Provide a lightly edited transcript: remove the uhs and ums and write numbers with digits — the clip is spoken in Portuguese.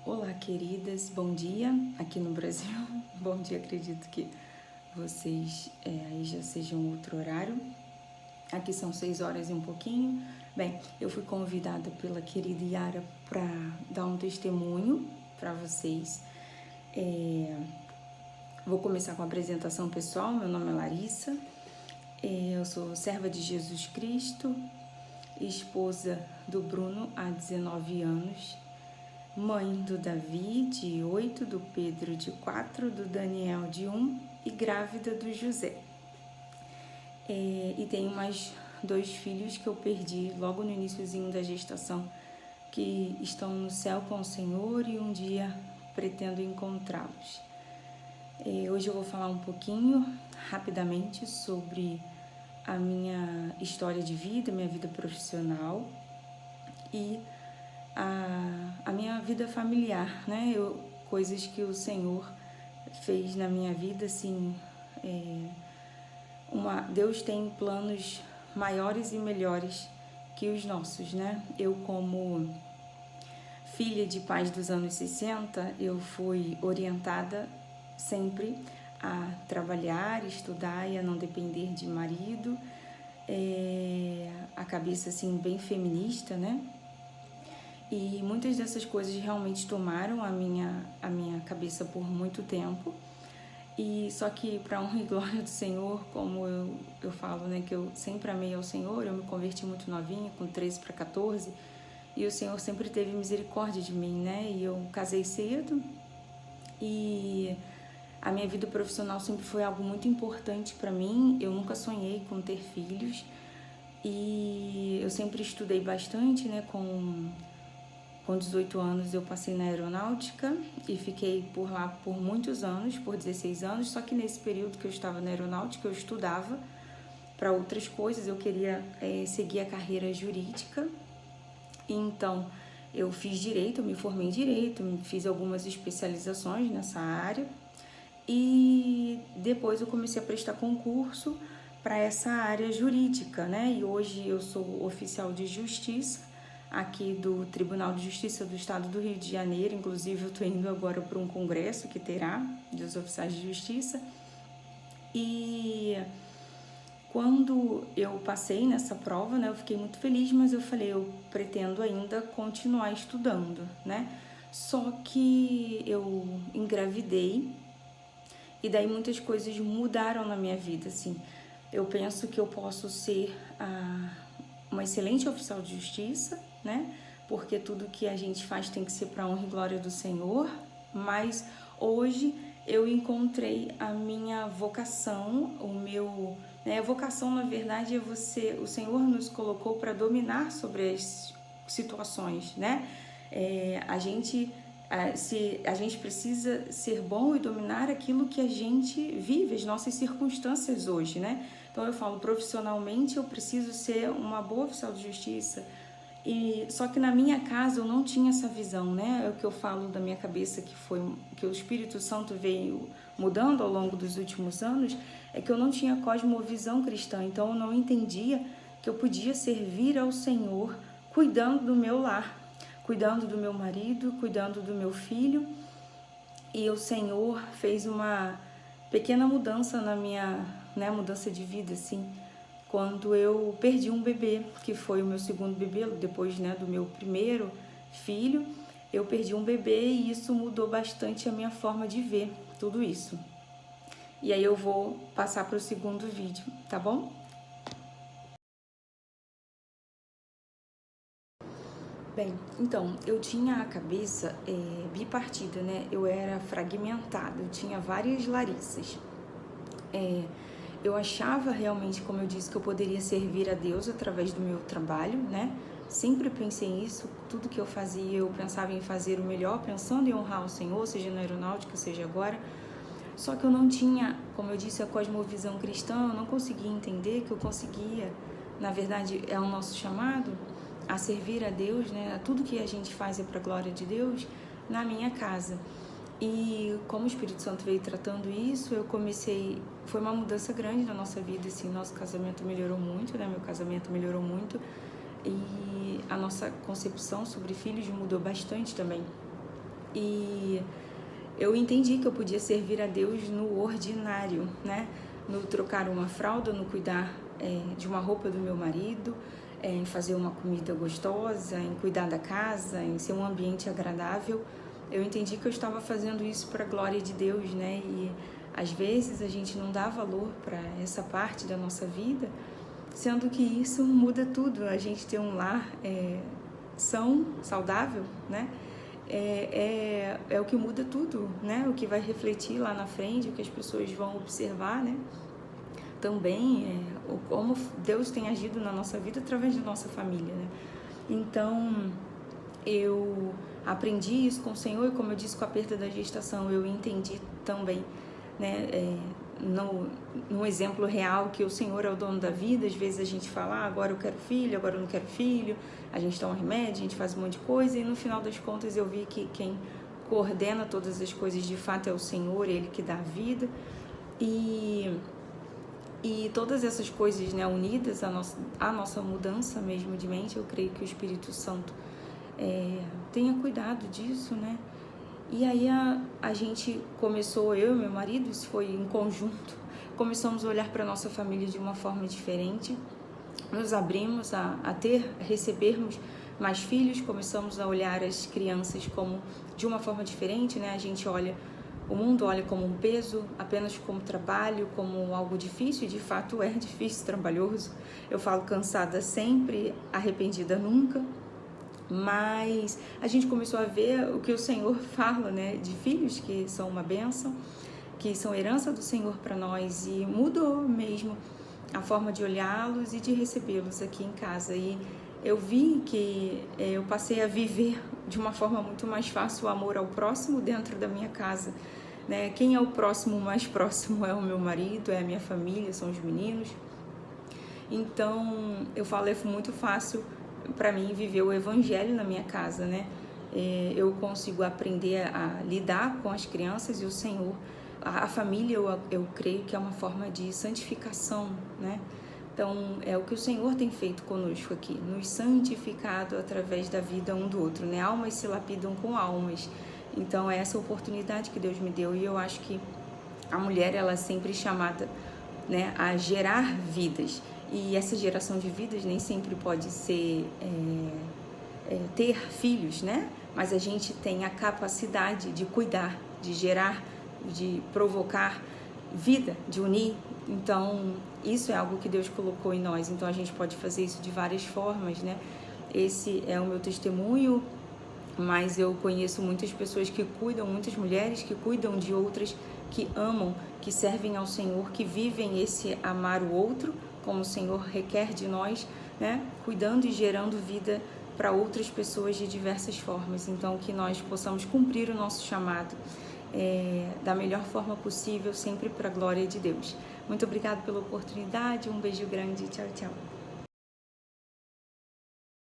Olá, queridas, bom dia aqui no Brasil. Bom dia, acredito que vocês aí já sejam outro horário. Aqui são 6 horas e um pouquinho. Bem, eu fui convidada pela querida Yara para dar um testemunho para vocês. Vou começar com a apresentação pessoal. Meu nome é Larissa, eu sou serva de Jesus Cristo, esposa do Bruno há 19 anos, mãe do Davi, de 8, do Pedro, de 4, do Daniel, de 1 e grávida do José. E tenho mais 2 filhos que eu perdi logo no iniciozinho da gestação, que estão no céu com o Senhor e um dia pretendo encontrá-los. Hoje eu vou falar um pouquinho, rapidamente, sobre a minha história de vida, minha vida profissional e a minha vida familiar, né? Coisas que o Senhor fez na minha vida, assim, Deus tem planos maiores e melhores que os nossos, né? Eu, como filha de pais dos anos 60, eu fui orientada sempre a trabalhar, estudar e a não depender de marido, a cabeça, assim, bem feminista, né? E muitas dessas coisas realmente tomaram a minha cabeça por muito tempo. E só que, para honra e glória do Senhor, como eu falo, né, que eu sempre amei ao Senhor, eu me converti muito novinha, com 13 para 14, e o Senhor sempre teve misericórdia de mim, né? E eu casei cedo, e a minha vida profissional sempre foi algo muito importante para mim. Eu nunca sonhei com ter filhos, e eu sempre estudei bastante, né? Com 18 anos eu passei na aeronáutica e fiquei por lá por muitos anos, por 16 anos, só que nesse período que eu estava na aeronáutica eu estudava para outras coisas, eu queria seguir a carreira jurídica, então eu fiz direito, eu me formei em direito, fiz algumas especializações nessa área e depois eu comecei a prestar concurso para essa área jurídica, né? E hoje eu sou oficial de justiça aqui do Tribunal de Justiça do Estado do Rio de Janeiro. Inclusive eu estou indo agora para um congresso que terá dos oficiais de justiça. E quando eu passei nessa prova, né, eu fiquei muito feliz, mas eu falei, eu pretendo ainda continuar estudando, né? Só que eu engravidei e daí muitas coisas mudaram na minha vida, assim. Eu penso que eu posso ser uma excelente oficial de justiça, né? Porque tudo que a gente faz tem que ser para a honra e glória do Senhor, mas hoje eu encontrei a minha vocação, a vocação, na verdade, o Senhor nos colocou para dominar sobre as situações, né? A gente precisa ser bom e dominar aquilo que a gente vive, as nossas circunstâncias hoje, né? Então eu falo, profissionalmente eu preciso ser uma boa oficial de justiça, só que na minha casa eu não tinha essa visão, né? É o que eu falo da minha cabeça, que o Espírito Santo veio mudando ao longo dos últimos anos, é que eu não tinha cosmovisão cristã, então eu não entendia que eu podia servir ao Senhor cuidando do meu lar, cuidando do meu marido, cuidando do meu filho. E o Senhor fez uma pequena mudança na minha, né, mudança de vida, assim, quando eu perdi um bebê, que foi o meu segundo bebê, depois, né, do meu primeiro filho. Eu perdi um bebê e isso mudou bastante a minha forma de ver tudo isso. E aí eu vou passar para o segundo vídeo, tá bom? Bem, então, eu tinha a cabeça bipartida, né? Eu era fragmentada, eu tinha várias Larissas. Eu achava realmente, como eu disse, que eu poderia servir a Deus através do meu trabalho, né? Sempre pensei nisso, tudo que eu fazia, eu pensava em fazer o melhor, pensando em honrar o Senhor, seja na aeronáutica, seja agora. Só que eu não tinha, como eu disse, a cosmovisão cristã, eu não conseguia entender que eu conseguia, na verdade, é o nosso chamado a servir a Deus, né? Tudo que a gente faz é para a glória de Deus na minha casa. E como o Espírito Santo veio tratando isso, foi uma mudança grande na nossa vida, assim, nosso casamento melhorou muito, né? Meu casamento melhorou muito e a nossa concepção sobre filhos mudou bastante também. E eu entendi que eu podia servir a Deus no ordinário, né? No trocar uma fralda, no cuidar de uma roupa do meu marido, em fazer uma comida gostosa, em cuidar da casa, em ser um ambiente agradável. Eu entendi que eu estava fazendo isso para a glória de Deus, né? E às vezes a gente não dá valor para essa parte da nossa vida, sendo que isso muda tudo. A gente ter um lar são, saudável, né? É o que muda tudo, né? O que vai refletir lá na frente, o que as pessoas vão observar, né? Também como Deus tem agido na nossa vida através da nossa família, né? Então, eu aprendi isso com o Senhor e, como eu disse, com a perda da gestação, eu entendi também, né? No exemplo real, que o Senhor é o dono da vida. Às vezes a gente fala, agora eu quero filho, agora eu não quero filho, a gente toma remédio, a gente faz um monte de coisa, e no final das contas eu vi que quem coordena todas as coisas de fato é o Senhor, Ele que dá a vida. E todas essas coisas, né, unidas à nossa mudança mesmo de mente, eu creio que o Espírito Santo tenha cuidado disso, né? E aí a gente começou, eu e meu marido, isso foi em conjunto, começamos a olhar para a nossa família de uma forma diferente, nos abrimos a recebermos mais filhos, começamos a olhar as crianças como de uma forma diferente, né? O mundo olha como um peso, apenas como trabalho, como algo difícil, e de fato é difícil, trabalhoso. Eu falo cansada sempre, arrependida nunca. Mas a gente começou a ver o que o Senhor fala, né, de filhos que são uma bênção, que são herança do Senhor para nós, e mudou mesmo a forma de olhá-los e de recebê-los aqui em casa. E eu vi que eu passei a viver de uma forma muito mais fácil o amor ao próximo dentro da minha casa, né? Quem é o próximo mais próximo é o meu marido, é a minha família, são os meninos. Então eu falo, é muito fácil para mim viver o evangelho na minha casa, né? Eu consigo aprender a lidar com as crianças, e o Senhor, a família, eu creio que é uma forma de santificação, né? Então é o que o Senhor tem feito conosco aqui, nos santificado através da vida um do outro, né? Almas se lapidam com almas. Então é essa oportunidade que Deus me deu, e eu acho que a mulher, ela é sempre chamada, né, a gerar vidas. E essa geração de vidas nem sempre pode ser ter filhos, né? Mas a gente tem a capacidade de cuidar, de gerar, de provocar vida, de unir. Então, isso é algo que Deus colocou em nós. Então, a gente pode fazer isso de várias formas, né? Esse é o meu testemunho, mas eu conheço muitas pessoas que cuidam, muitas mulheres que cuidam de outras, que amam, que servem ao Senhor, que vivem esse amar o outro, como o Senhor requer de nós, né? Cuidando e gerando vida para outras pessoas de diversas formas. Então, que nós possamos cumprir o nosso chamado da melhor forma possível, sempre para a glória de Deus. Muito obrigada pela oportunidade, um beijo grande, tchau, tchau.